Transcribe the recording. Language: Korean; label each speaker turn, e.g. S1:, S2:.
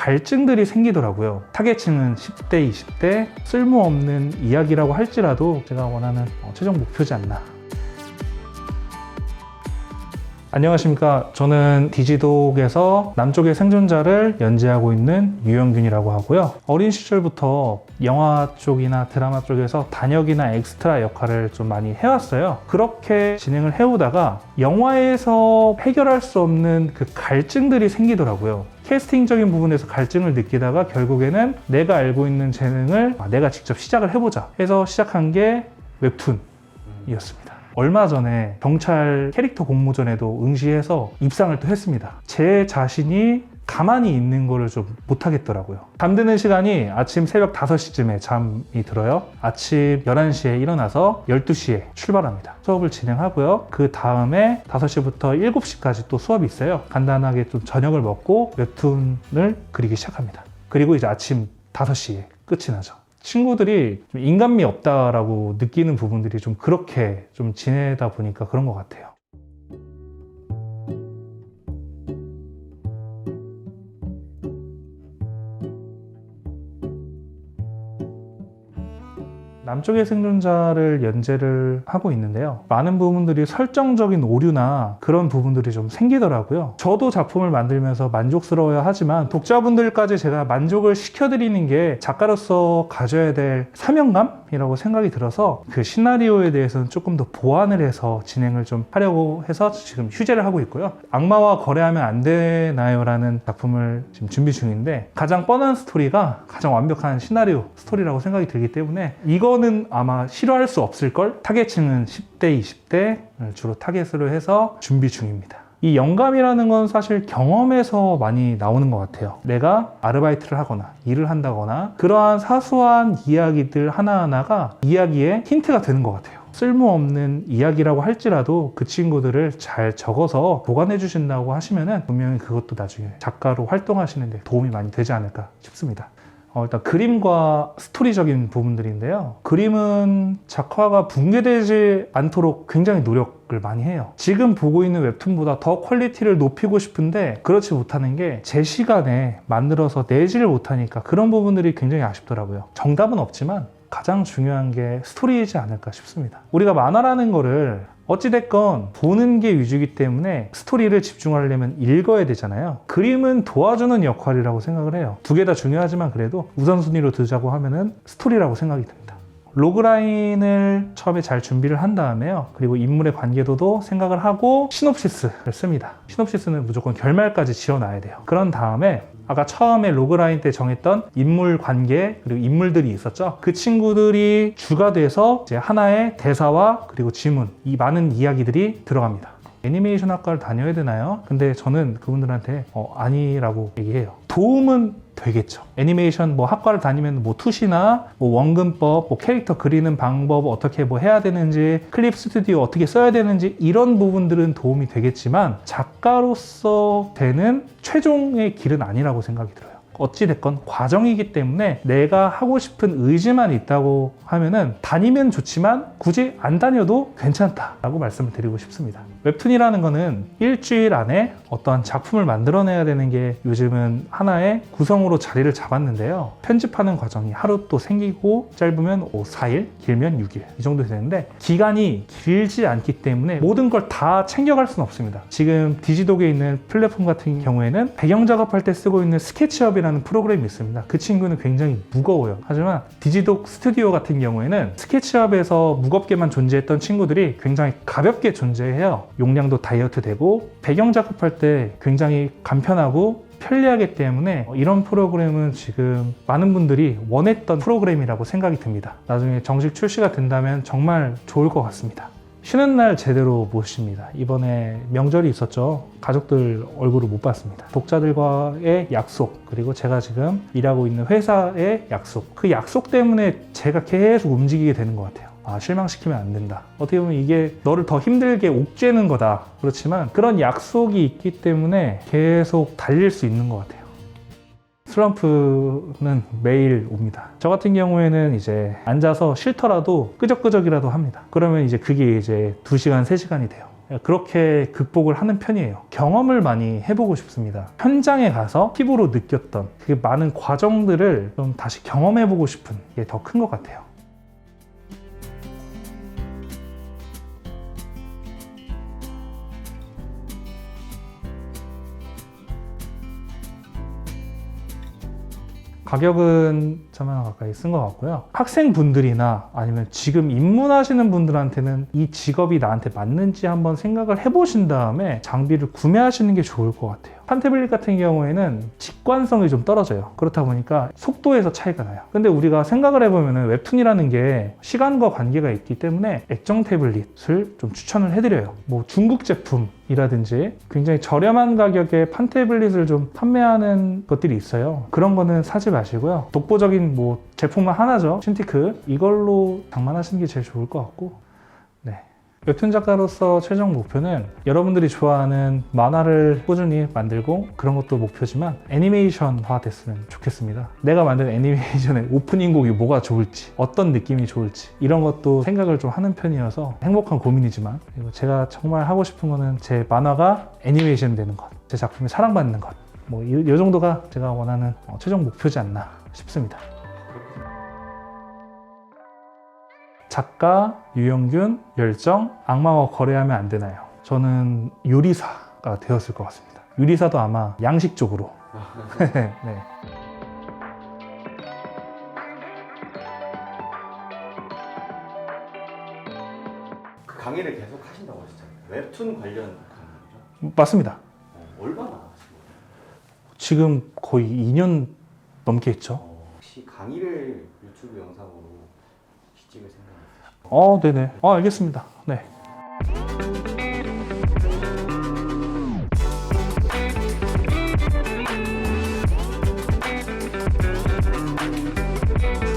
S1: 갈증들이 생기더라고요. 타겟층은 10대, 20대, 쓸모없는 이야기라고 할지라도 제가 원하는 최종 목표지 않나. 안녕하십니까. 저는 디지독에서 남쪽의 생존자를 연재하고 있는 유영균이라고 하고요. 어린 시절부터 영화 쪽이나 드라마 쪽에서 단역이나 엑스트라 역할을 좀 많이 해왔어요. 그렇게 진행을 해오다가 영화에서 해결할 수 없는 그 갈증들이 생기더라고요. 캐스팅적인 부분에서 갈증을 느끼다가 결국에는 내가 알고 있는 재능을 내가 직접 시작을 해보자 해서 시작한 게 웹툰이었습니다. 얼마 전에 경찰 캐릭터 공모전에도 응시해서 입상을 또 했습니다. 제 자신이 가만히 있는 거를 좀 못하겠더라고요. 잠드는 시간이 아침 새벽 5시쯤에 잠이 들어요. 아침 11시에 일어나서 12시에 출발합니다. 수업을 진행하고요. 그 다음에 5시부터 7시까지 또 수업이 있어요. 간단하게 좀 저녁을 먹고 웹툰을 그리기 시작합니다. 그리고 이제 아침 5시에 끝이 나죠. 친구들이 좀 인간미 없다라고 느끼는 부분들이 좀 그렇게 좀 지내다 보니까 그런 것 같아요. 남쪽의 생존자를 연재를 하고 있는데요. 많은 부분들이 설정적인 오류나 그런 부분들이 좀 생기더라고요. 저도 작품을 만들면서 만족스러워야 하지만 독자분들까지 제가 만족을 시켜드리는 게 작가로서 가져야 될 사명감이라고 생각이 들어서 그 시나리오에 대해서는 조금 더 보완을 해서 진행을 좀 하려고 해서 지금 휴재를 하고 있고요. 악마와 거래하면 안 되나요? 라는 작품을 지금 준비 중인데 가장 뻔한 스토리가 가장 완벽한 시나리오 스토리라고 생각이 들기 때문에 이거는 아마 싫어할 수 없을걸? 타겟층은 10대, 20대를 주로 타겟으로 해서 준비 중입니다. 이 영감이라는 건 사실 경험에서 많이 나오는 것 같아요. 내가 아르바이트를 하거나 일을 한다거나 그러한 사소한 이야기들 하나하나가 이야기의 힌트가 되는 것 같아요. 쓸모없는 이야기라고 할지라도 그 친구들을 잘 적어서 보관해 주신다고 하시면은 분명히 그것도 나중에 작가로 활동하시는데 도움이 많이 되지 않을까 싶습니다. 일단 그림과 스토리적인 부분들인데요. 그림은 작화가 붕괴되지 않도록 굉장히 노력을 많이 해요. 지금 보고 있는 웹툰보다 더 퀄리티를 높이고 싶은데 그렇지 못하는 게 제 시간에 만들어서 내지를 못하니까 그런 부분들이 굉장히 아쉽더라고요. 정답은 없지만 가장 중요한 게 스토리이지 않을까 싶습니다. 우리가 만화라는 거를 어찌됐건 보는 게 위주이기 때문에 스토리를 집중하려면 읽어야 되잖아요. 그림은 도와주는 역할이라고 생각을 해요. 두 개 다 중요하지만 그래도 우선순위로 두자고 하면은 스토리라고 생각이 듭니다. 로그라인을 처음에 잘 준비를 한 다음에요. 그리고 인물의 관계도도 생각을 하고 시놉시스를 씁니다. 시놉시스는 무조건 결말까지 지어놔야 돼요. 그런 다음에 아까 처음에 로그라인 때 정했던 인물 관계 그리고 인물들이 있었죠. 그 친구들이 주가 돼서 이제 하나의 대사와 그리고 지문 이 많은 이야기들이 들어갑니다. 애니메이션 학과를 다녀야 되나요? 근데 저는 그분들한테 아니라고 얘기해요. 도움은 되겠죠. 애니메이션 학과를 다니면 투시나 원근법, 캐릭터 그리는 방법 어떻게 해야 되는지, 클립 스튜디오 어떻게 써야 되는지 이런 부분들은 도움이 되겠지만 작가로서 되는 최종의 길은 아니라고 생각이 들어요. 어찌됐건 과정이기 때문에 내가 하고 싶은 의지만 있다고 하면은 다니면 좋지만 굳이 안 다녀도 괜찮다라고 말씀을 드리고 싶습니다. 웹툰이라는 거는 일주일 안에 어떠한 작품을 만들어내야 되는 게 요즘은 하나의 구성으로 자리를 잡았는데요. 편집하는 과정이 하루 또 생기고 짧으면 4일, 길면 6일 이 정도 되는데 기간이 길지 않기 때문에 모든 걸 다 챙겨갈 수는 없습니다. 지금 디지독에 있는 플랫폼 같은 경우에는 배경 작업할 때 쓰고 있는 스케치업이라는 프로그램이 있습니다. 그 친구는 굉장히 무거워요. 하지만 디지독 스튜디오 같은 경우에는 스케치업에서 무겁게만 존재했던 친구들이 굉장히 가볍게 존재해요. 용량도 다이어트 되고 배경 작업할 때 굉장히 간편하고 편리하기 때문에 이런 프로그램은 지금 많은 분들이 원했던 프로그램이라고 생각이 듭니다. 나중에 정식 출시가 된다면 정말 좋을 것 같습니다. 쉬는 날 제대로 못 쉽니다. 이번에 명절이 있었죠. 가족들 얼굴을 못 봤습니다. 독자들과의 약속, 그리고 제가 지금 일하고 있는 회사의 약속, 그 약속 때문에 제가 계속 움직이게 되는 것 같아요. 실망시키면 안 된다. 어떻게 보면 이게 너를 더 힘들게 옥죄는 거다. 그렇지만 그런 약속이 있기 때문에 계속 달릴 수 있는 것 같아요. 슬럼프는 매일 옵니다. 저 같은 경우에는 이제 앉아서 싫더라도 끄적끄적이라도 합니다. 그러면 이제 그게 이제 2시간, 3시간이 돼요. 그렇게 극복을 하는 편이에요. 경험을 많이 해보고 싶습니다. 현장에 가서 피부로 느꼈던 그 많은 과정들을 좀 다시 경험해보고 싶은 게 더 큰 것 같아요. 가격은 1,000만 원 가까이 쓴 것 같고요. 학생분들이나 아니면 지금 입문하시는 분들한테는 이 직업이 나한테 맞는지 한번 생각을 해보신 다음에 장비를 구매하시는 게 좋을 것 같아요. 판테블릿 같은 경우에는 직관성이 좀 떨어져요. 그렇다 보니까 속도에서 차이가 나요. 근데 우리가 생각을 해보면 웹툰이라는 게 시간과 관계가 있기 때문에 액정 태블릿을 좀 추천을 해드려요. 뭐 중국 제품이라든지 굉장히 저렴한 가격에 판테블릿을 좀 판매하는 것들이 있어요. 그런 거는 사지 마시고요. 독보적인 뭐 제품만 하나죠. 신티크. 이걸로 장만하시는 게 제일 좋을 것 같고, 네. 웹툰 작가로서 최종 목표는 여러분들이 좋아하는 만화를 꾸준히 만들고 그런 것도 목표지만 애니메이션화 됐으면 좋겠습니다. 내가 만든 애니메이션의 오프닝 곡이 뭐가 좋을지, 어떤 느낌이 좋을지 이런 것도 생각을 좀 하는 편이어서 행복한 고민이지만, 그리고 제가 정말 하고 싶은 거는 제 만화가 애니메이션 되는 것, 제 작품이 사랑받는 것, 뭐 이 정도가 제가 원하는 최종 목표지 않나 싶습니다. 작가, 유영균, 열정, 악마와 거래하면 안 되나요? 저는 요리사가 되었을 것 같습니다. 요리사도 아마 양식 쪽으로. 네.
S2: 그 강의를 계속 하신다고 하셨잖아요. 웹툰 관련 강의죠?
S1: 맞습니다.
S2: 얼마나 하신 거예요?
S1: 지금 거의 2년 넘게 했죠.
S2: 혹시 강의를 유튜브 영상으로 찍을 생각이 있으신가요?
S1: 네네. 알겠습니다. 네.